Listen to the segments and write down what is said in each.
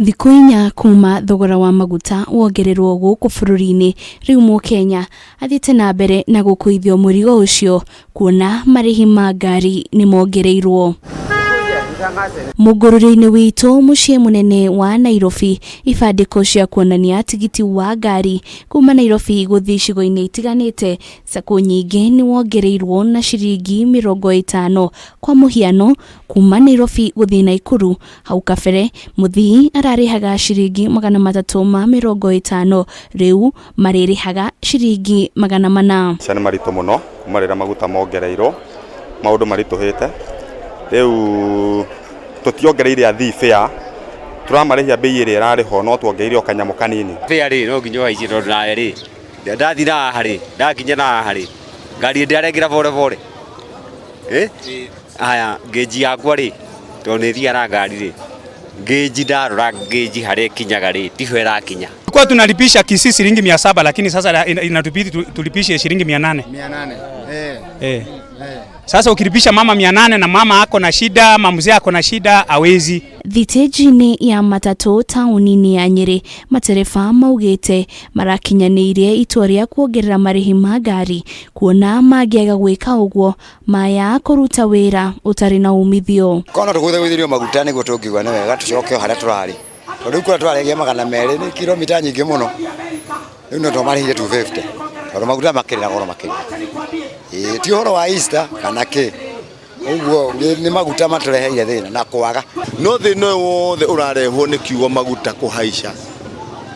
Thikũ inya kuma thogora wa maguta wongererwo gũkũ bũrũri-inĩ, rĩu Mũkenya athiĩte na mbere na gũkuithio mũrigo ũcio kuona marĩhi ma ngari nĩ mongereirwo. Mũngũrũrio-inĩ witũ mũciĩ mũnene wa Nairobi, ibandĩko cia kuonania tigiti wa ngari kuma Nairobi gũthiĩ icigo-inĩ itiganĩte sacco nyingĩ nĩ wongereirwo na ciringi 50 kwa mũhiano kuma Nairobi gũthiĩ Naikuru. Hau kabere mũthii ararĩhaga ciringi 350, rĩu marĩrĩhaga ciringi 400. Ciana maritũ mũno kumarĩra maguta mongereirwo, maũndũ maritũhĩte. Rĩu tutiongereire athii fare, turamarĩhia bei ĩrĩa ĩrarĩho no tuongereire kanyamũ kanini. Fare rĩ no nginya haici tondu nawe rĩ ndathi na harĩ ndakinya na harĩ ngari ndarengira bore aya ngeji yakwa rĩ tondu nĩ thiara ngari rĩ ngeji ndarora ngeji harĩ kinyaga rĩ tiho ĩrakinya. Kwa tunalipisha Kisii shilingi 700 lakini sasa inatubidi tulipishe shilingi 800. Sasa ukilipisha mama 800 na mama ako na shida, mama mzee ako na shida, hawezi. Thitĩnji-inĩ ya matatũ taũni-inĩ ya Nyeri, matereba maugĩte marakinyanĩirie itua rĩa kuongerera marĩhi ma ngari kuona mangĩaga gwĩka ũguo maya kũruta wĩra ũtarĩ na umithio. Kono tũgũithĩrio maguta nĩguo tũngĩigua nĩ wega tũcoke harĩa tũrarĩ. Tondũ kwa twarĩgia 200 nĩ kilomita nyingĩ mũno. Rĩu no tũmarĩhire 250. Tondũ maguta makĩrĩra goro makĩrĩra. Ti ũhoro wa Easter kana kĩ. Uguo ni maguta matũreheire thĩna na kwaga. No thĩna wothe ũrarehwo nĩ kiugo maguta kũhaica.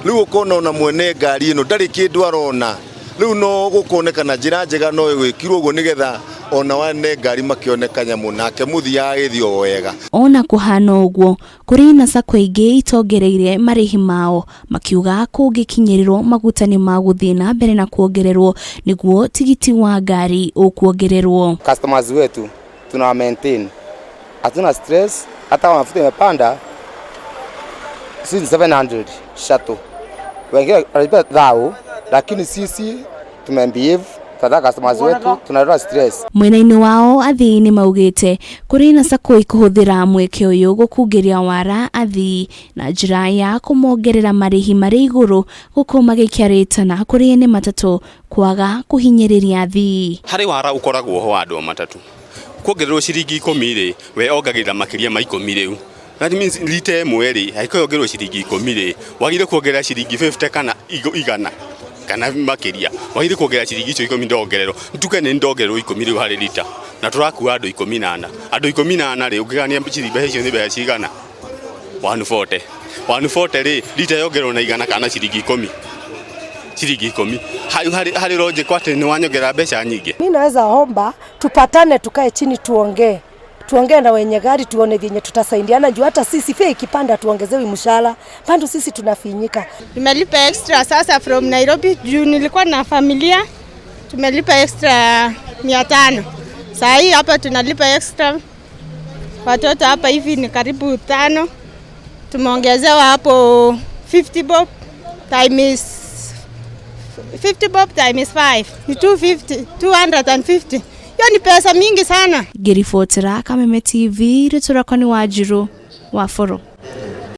Rĩu ũkona ona mwene ngari ĩno ndarĩ kĩndũ arona. Rĩu no gũkonekana njĩra njega no ĩgwĩkirwo ũguo nĩgetha ona wane ngari makĩoneka nyamũ nake mũthia agĩthio wega. Ona kũhana ũguo kũrĩ na sacco ingĩ itongereire marĩhi mao makiuga kũngĩkinyĩrĩrwo maguta nĩ magũthiĩ na mbere na kuongererwo nĩguo tigiti wa ngari ũkuongererwo. Customers wetu tuna maintain, hatuna stress, hata mafuta imepanda 700 shuttle. Wengine wanalipa 1000 lakini sisi tumembehave tada customers wetu tunarora stress. Mwena-inĩ wao athii nĩ maugĩte kũrĩ na sacco ikũhũthĩra mweke ũyũ gũkungĩria wara athii na njĩra ya kũmongerera marĩhi marĩ igũrũ gũkũ magĩikarĩtana kũrĩ nĩ matatũ kwaga kũhinyĩrĩria athii. Harĩ wara ũkoragwo ho andũ matatũ kuongererwo ciringi 10 rĩ we ongagĩrĩra makĩria ma 10 rĩu. That means lita ĩmwe rĩ haikuongererwo ciringi 10 rĩ wagire kuongerera ciringi 50 kana 100 kana makĩria wagire kuongerera ciringi 10 ndongererwo ntuke nĩ ndongererwo 10 rĩu harĩ lita na tũrakuua andũ 14 rĩ ũngĩgania ciringi icio nĩ mbeca cigana 140 rĩ lita yongererwo na 100 kana ciringi 10 harĩ logic kwate ni wanyongera mbeca nyingi. Mimi naweza omba tupatane tukae chini tuongee na wenye gari tuone vyenye tutasaidiana juu hata sisi fare ikipanda tuongezewe mshahara pando sisi tunafinyika. Tumelipa extra sasa from Nairobi juu nilikuwa na familia tumelipa extra 500. Sasa hii hapa tunalipa extra watoto hapa hivi ni karibu 5 tumeongezewa hapo 50 bob times 5 ni 250. Hiyo ni pesa mingi sana. Ngĩribotera Kameme TV rĩtũra kwani Wanjiru wa Foro.